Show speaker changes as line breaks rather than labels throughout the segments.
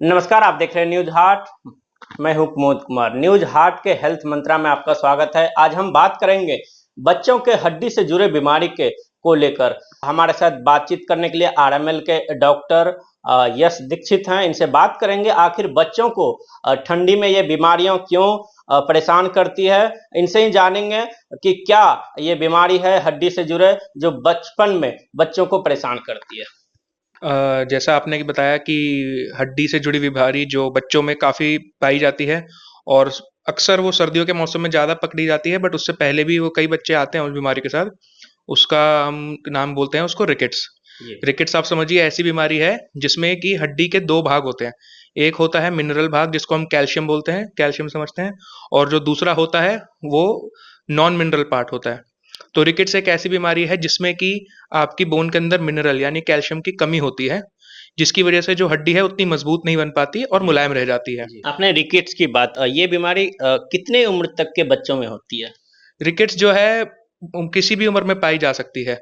नमस्कार, आप देख रहे हैं न्यूज हाट। मैं हूं कुमोद कुमार। न्यूज हाट के हेल्थ मंत्रा में आपका स्वागत है। आज हम बात करेंगे बच्चों के हड्डी से जुड़े बीमारी के को लेकर। हमारे साथ बातचीत करने के लिए आरएमएल के डॉक्टर यश दीक्षित हैं। इनसे बात करेंगे आखिर बच्चों को ठंडी में ये बीमारियां क्यों परेशान करती है। इनसे ही जानेंगे कि क्या ये बीमारी है हड्डी से जुड़े जो बचपन में बच्चों को परेशान करती है।
जैसा आपने बताया कि हड्डी से जुड़ी बीमारी जो बच्चों में काफ़ी पाई जाती है और अक्सर वो सर्दियों के मौसम में ज़्यादा पकड़ी जाती है, बट उससे पहले भी वो कई बच्चे आते हैं उस बीमारी के साथ। उसका हम नाम बोलते हैं उसको रिकेट्स। रिकेट्स आप समझिए ऐसी बीमारी है जिसमें कि हड्डी के 2 भाग होते हैं। एक होता है मिनरल भाग जिसको हम कैल्शियम बोलते हैं, कैल्शियम समझते हैं, और जो दूसरा होता है वो नॉन मिनरल पार्ट होता है। तो रिकेट्स एक ऐसी बीमारी है जिसमें कि आपकी बोन के अंदर मिनरल यानी कैल्शियम की कमी होती है, जिसकी वजह से जो हड्डी है उतनी मजबूत नहीं बन पाती और मुलायम रह जाती है।
आपने रिकेट्स की बात, ये बीमारी कितने उम्र तक के बच्चों में होती है?
रिकेट्स जो है किसी भी उम्र में पाई जा सकती है,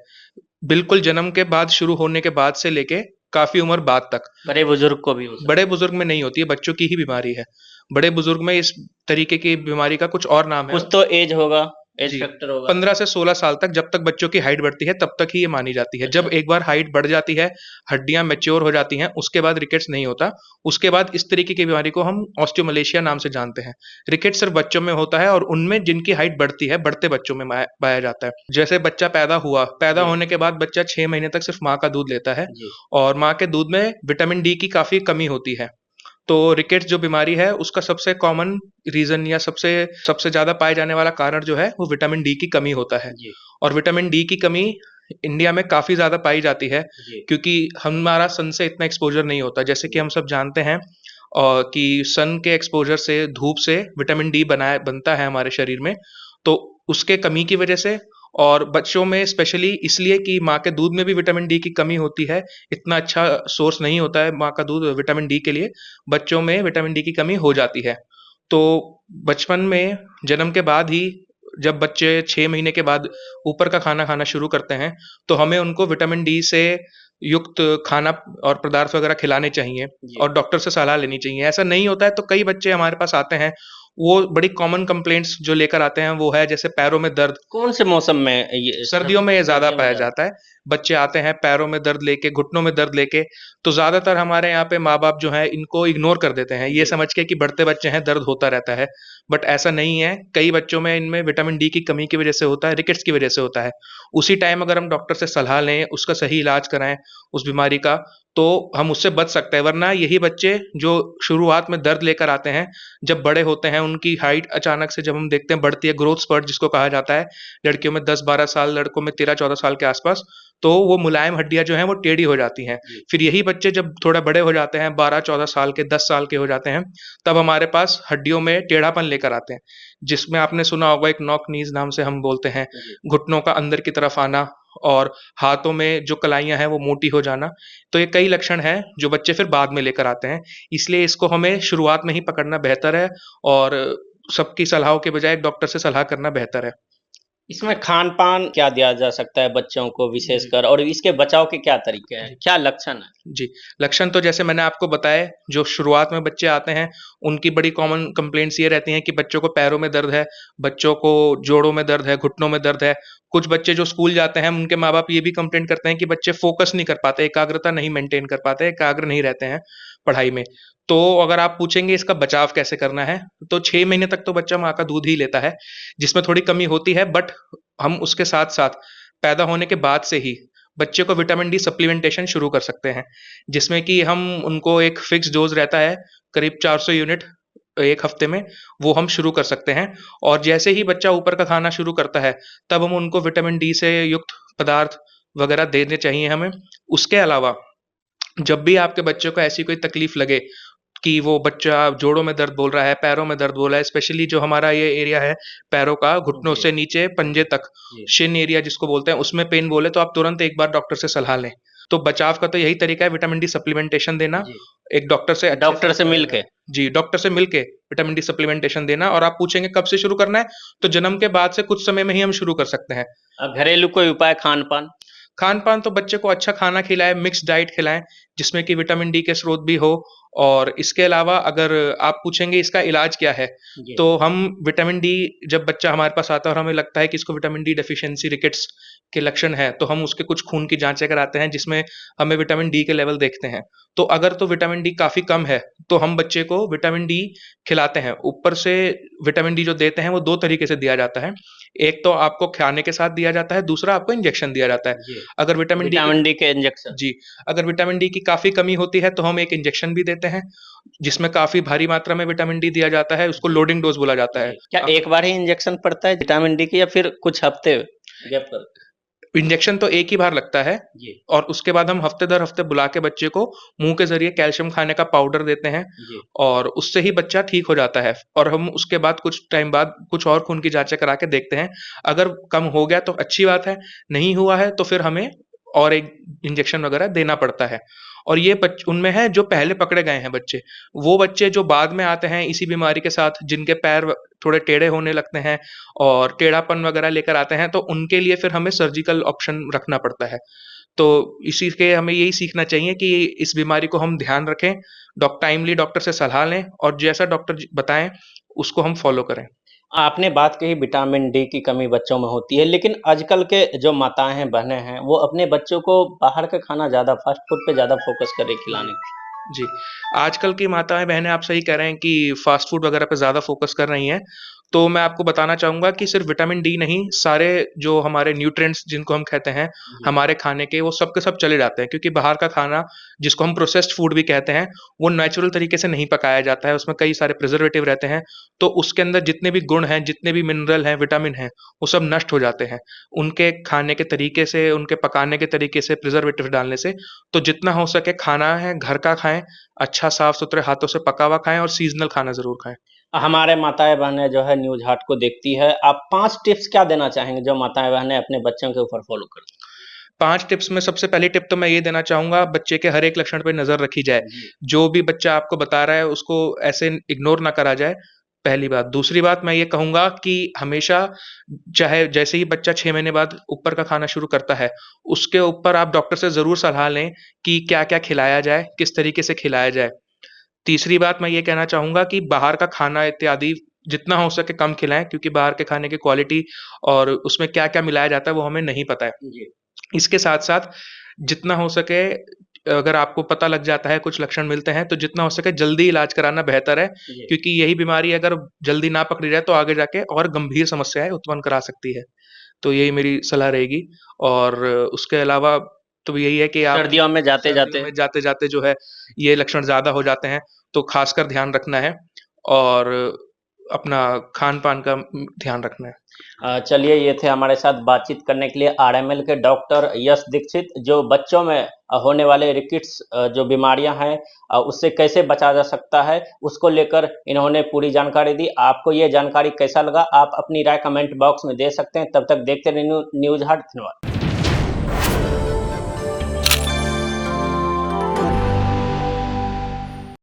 बिल्कुल जन्म के बाद शुरू होने के बाद से लेके काफी उम्र बाद तक।
बड़े बुजुर्ग को भी हो सकता
बड़े बुजुर्ग में नहीं होती है, बच्चों की ही बीमारी है। बड़े बुजुर्ग में इस तरीके की बीमारी का कुछ और नाम है।
कुछ तो एज होगा, एज
जी,
फैक्टर होगा।
15 से 16 साल तक जब तक बच्चों की हाइट बढ़ती है तब तक ही ये मानी जाती है। जब एक बार हाइट बढ़ जाती है, हड्डियां मैच्योर हो जाती हैं, उसके बाद रिकेट्स नहीं होता। उसके बाद इस तरीके की बीमारी को हम ऑस्टियोमलेशिया नाम से जानते हैं। रिकेट्स सिर्फ बच्चों में होता है और उनमें जिनकी हाइट बढ़ती है, बढ़ते बच्चों में पाया जाता है। जैसे बच्चा पैदा होने के बाद बच्चा 6 महीने तक सिर्फ माँ का दूध लेता है और माँ के दूध में विटामिन डी की काफी कमी होती है। तो रिकेट्स जो बीमारी है उसका सबसे कॉमन रीजन या सबसे सबसे ज्यादा पाए जाने वाला कारण जो है वो विटामिन डी की कमी होता है। और विटामिन डी की कमी इंडिया में काफी ज्यादा पाई जाती है क्योंकि हमारा सन से इतना एक्सपोजर नहीं होता। जैसे कि हम सब जानते हैं कि सन के एक्सपोजर से, धूप से विटामिन डी बनता है हमारे शरीर में। तो उसके कमी की वजह से और बच्चों में स्पेशली इसलिए कि माँ के दूध में भी विटामिन डी की कमी होती है, इतना अच्छा सोर्स नहीं होता है माँ का दूध विटामिन डी के लिए, बच्चों में विटामिन डी की कमी हो जाती है। तो बचपन में जन्म के बाद ही जब बच्चे 6 महीने के बाद ऊपर का खाना खाना शुरू करते हैं तो हमें उनको विटामिन डी से युक्त खाना और पदार्थ वगैरह खिलाने चाहिए और डॉक्टर से सलाह लेनी चाहिए। ऐसा नहीं होता है तो कई बच्चे हमारे पास आते हैं, वो बड़ी कॉमन कंप्लेंट्स जो लेकर आते हैं वो है जैसे पैरों में दर्द।
कौन से मौसम में ये?
सर्दियों में ये ज्यादा
सर्दियों में
पाया
ज्यादा।
जाता है। बच्चे आते हैं पैरों में दर्द लेके, घुटनों में दर्द लेके। तो ज्यादातर हमारे यहाँ पे माँ बाप जो है इनको इग्नोर कर देते हैं ये समझ के कि बढ़ते बच्चे हैं, दर्द होता रहता है। बट ऐसा नहीं है, कई बच्चों में इनमें विटामिन डी की कमी की वजह से होता है, रिकेट्स की वजह से होता है। उसी टाइम अगर हम डॉक्टर से सलाह लें, उसका सही इलाज कराएं उस बीमारी का, तो हम उससे बच सकते हैं। वरना यही बच्चे जो शुरुआत में दर्द लेकर आते हैं, जब बड़े होते हैं उनकी हाइट अचानक से जब हम देखते हैं बढ़ती है, ग्रोथ स्पर्ट जिसको कहा जाता है, लड़कियों में 10-12 साल, लड़कों में 13-14 साल के आसपास, तो वो मुलायम हड्डियां जो हैं वो टेढ़ी हो जाती हैं। फिर यही बच्चे जब थोड़ा बड़े हो जाते हैं, 12-14 साल के, 10 साल के हो जाते हैं, तब हमारे पास हड्डियों में टेढ़ापन लेकर आते हैं, जिसमें आपने सुना होगा एक नॉक नीज नाम से हम बोलते हैं, घुटनों का अंदर की तरफ आना और हाथों में जो कलाइयां हैं वो मोटी हो जाना। तो ये कई लक्षण हैं जो बच्चे फिर बाद में लेकर आते हैं। इसलिए इसको हमें शुरुआत में ही पकड़ना बेहतर है और सबकी सलाहों के बजाय डॉक्टर से सलाह करना बेहतर है।
इसमें खान-पान क्या दिया जा सकता है बच्चों को विशेषकर, और इसके बचाव के क्या तरीके हैं? क्या लक्षण है?
जी, लक्षण तो जैसे मैंने आपको बताए, जो शुरुआत में बच्चे आते हैं, उनकी बड़ी कॉमन कंप्लेंट्स ये रहती हैं कि बच्चों को पैरों में दर्द है, बच्चों को जोड़ों में दर्द है, घुटनों में दर्द है। कुछ बच्चे जो स्कूल जाते हैं, उनके माँ-बाप ये भी कंप्लेंट करते हैं कि बच्चे फोकस नहीं कर पाते, एकाग्रता नहीं मेंटेन कर पाते, एकाग्र नहीं रहते हैं पढ़ाई में। तो अगर आप पूछेंगे इसका बचाव कैसे करना है, तो 6 महीने तक तो बच्चा माँ का दूध ही लेता है, जिसमें थोड़ी कमी होती है, बट हम उसके साथ-साथ पैदा होने के बाद से ही बच्चे को विटामिन डी सप्लीमेंटेशन शुरू कर सकते हैं, जिसमें कि हम उनको एक फिक्स डोज रहता है, करीब 400 यूनिट 1 हफ्ते में, वो हम शुरू कर सकते हैं। और जैसे ही बच्चा ऊपर का खाना शुरू करता है, तब हम उनको विटामिन डी से युक्त पदार्थ वगैरह देने चाहिए हमें। उसके अलावा जब भी आपके बच्चे को ऐसी कोई तकलीफ लगे कि वो बच्चा जोड़ों में दर्द बोल रहा है, पैरों में दर्द बोल रहा है, स्पेशली जो हमारा ये एरिया है पैरों का, घुटनों से नीचे पंजे तक, शिन एरिया जिसको बोलते हैं, उसमें पेन बोले, तो आप तुरंत एक बार डॉक्टर से सलाह लें। तो बचाव का तो यही तरीका है, विटामिन डी सप्लीमेंटेशन देना, एक डॉक्टर से
डॉक्टर से मिलके?
जी, डॉक्टर से मिलके विटामिन डी सप्लीमेंटेशन देना। और आप पूछेंगे कब से शुरू करना है, तो जन्म के बाद से कुछ समय में ही हम शुरू कर सकते हैं।
घरेलू कोई उपाय, खान-पान?
खान-पान तो बच्चे को अच्छा खाना खिलाएँ, मिक्स डाइट खिलाएँ, जिसमें कि विटामिन डी के स्रोत भी हो और इसके अलावा अगर आप पूछेंगे इसका इलाज क्या है,
जी।
तो हम विटामिन डी, जब बच्चा हमारे पास आता है और हमें लगता है कि इसको विटामिन डी डेफिशिएंसी रिकेट्स के लक्षण हैं, तो हम उसके कुछ खून की जाँचें कराते हैं जिसमें हमें विटामिन डी के लेवल देखते हैं। तो अगर तो विटामिन डी काफ़ी कम है, तो हम बच्चे को विटामिन डी खिलाते हैं। ऊपर से विटामिन डी जो देते हैं वो 2 तरीके से दिया जाता है। एक तो आपको खाने के साथ दिया जाता है, दूसरा आपको इंजेक्शन दिया जाता है।
जी।
अगर विटामिन डी
विटामिन डी के इंजेक्शन।
जी, अगर विटामिन डी की काफ़ी कमी होती है तो हम एक इंजेक्शन भी देते हैं, जिसमें काफ़ी भारी मात्रा में विटामिन डी दिया जाता है, उसको
जी।
लोडिंग डोज़ बोला जाता है।
जी। क्या एक बार ही इंजेक्शन पड़ता है विटामिन डी की या फिर कुछ हफ्ते गैप पर?
इंजेक्शन तो एक ही बार लगता है
जी।
और उसके बाद हम हफ्ते दर हफ्ते बुला के बच्चे को मुँह के ज़रिए कैल्शियम खाने का पाउडर देते हैं
जी।
और उससे ही बच्चा ठीक हो जाता है। और हम उसके बाद कुछ टाइम बाद कुछ और खून की जाँचें करा के देखते हैं। अगर कम हो गया तो अच्छी बात है, नहीं हुआ है तो फिर हमें और एक इंजेक्शन वगैरह देना पड़ता है। और ये उनमें है जो पहले पकड़े गए हैं बच्चे। वो बच्चे जो बाद में आते हैं इसी बीमारी के साथ, जिनके पैर थोड़े टेढ़े होने लगते हैं और टेढ़ापन वगैरह लेकर आते हैं, तो उनके लिए फिर हमें सर्जिकल ऑप्शन रखना पड़ता है। तो इसी के हमें यही सीखना चाहिए कि इस बीमारी को हम ध्यान रखें, टाइमली डॉक्टर से सलाह लें और जैसा डॉक्टर बताएँ उसको हम फॉलो करें।
आपने बात कही विटामिन डी की कमी बच्चों में होती है, लेकिन आजकल के जो माताएँ हैं, बहनें हैं, वो अपने बच्चों को बाहर का खाना ज़्यादा फ़ास्ट फूड पे ज़्यादा फ़ोकस कर रही
जी।
खिलाने की।
जी। आजकल की माताएँ-बहनें आप सही कह रहे हैं कि फ़ास्ट फ़ूड वगैरह पे ज़्यादा फ़ोकस कर रही हैं। तो मैं आपको बताना चाहूँगा कि सिर्फ़ विटामिन डी नहीं, सारे जो हमारे न्यूट्रिएंट्स जिनको हम कहते हैं,
जी।
हमारे खाने के, वो सब के सब चले जाते हैं क्योंकि बाहर का खाना, जिसको हम प्रोसेस्ड फ़ूड भी कहते हैं, वो नेचुरल तरीके से नहीं पकाया जाता है, उसमें कई सारे प्रिज़र्वेटिव रहते हैं। तो उसके अंदर जितने भी गुण हैं, जितने भी मिनरल हैं, विटामिन हैं, वो सब नष्ट हो जाते हैं। उनके खाने के तरीके से, उनके पकाने के तरीके से, प्रिज़र्वेटिव डालने से। तो जितना हो सके खाना है, घर का खाएँ, अच्छा साफ-सुथरे हाथों से पका हुआ खाएँ और सीज़नल खाना ज़रूर खाएँ।
हमारे माताएँ-बहनें जो है न्यूज़ हाट को देखती है। आप 5 टिप्स क्या देना चाहेंगे जो माताएँ-बहनें अपने बच्चों के ऊपर फ़ॉलो करें?
5 टिप्स में सबसे पहली टिप तो मैं ये देना चाहूँगा, बच्चे के हर एक लक्षण पे नज़र रखी जाए।
जी।
जो भी बच्चा आपको बता रहा है उसको ऐसे इग्नोर ना करा जाए, पहली बात। दूसरी बात मैं ये कहूँगा कि हमेशा, चाहे जैसे ही बच्चा 6 महीने बाद ऊपर का खाना शुरू करता है, उसके ऊपर आप डॉक्टर से ज़रूर सलाह लें कि क्या-क्या खिलाया जाए, किस तरीके से खिलाया जाए। तीसरी बात मैं ये कहना चाहूँगा कि बाहर का खाना इत्यादि जितना हो सके कम खिलाएँ क्योंकि बाहर के खाने की क्वालिटी और उसमें क्या-क्या मिलाया जाता है वो हमें नहीं पता है।
जी।
इसके साथ-साथ जितना हो सके, अगर आपको पता लग जाता है, कुछ लक्षण मिलते हैं, तो जितना हो सके जल्दी इलाज कराना बेहतर है,
जी।
क्योंकि यही बीमारी अगर जल्दी ना पकड़ी जाए तो आगे जाके और गंभीर समस्याएँ उत्पन्न करा सकती है। तो यही मेरी सलाह रहेगी और उसके अलावा तो यही है कि आप
सर्दियों में
सर्दियों
जाते-जाते
में जाते-जाते जो है, ये लक्षण ज़्यादा हो जाते हैं, तो ख़ासकर ध्यान रखना है और अपना खान-पान का ध्यान रखना है।
चलिए ये थे हमारे साथ बातचीत करने के लिए आरएमएल के डॉक्टर यश दीक्षित जो बच्चों में होने वाले रिकेट्स जो बीमारियां हैं उससे कैसे बचा जा सकता है उसको लेकर इन्होंने पूरी जानकारी दी। आपको ये जानकारी कैसा लगा आप अपनी राय कमेंट बॉक्स में दे सकते हैं। तब तक देखते रहिए न्यूज़ हाट। धन्यवाद।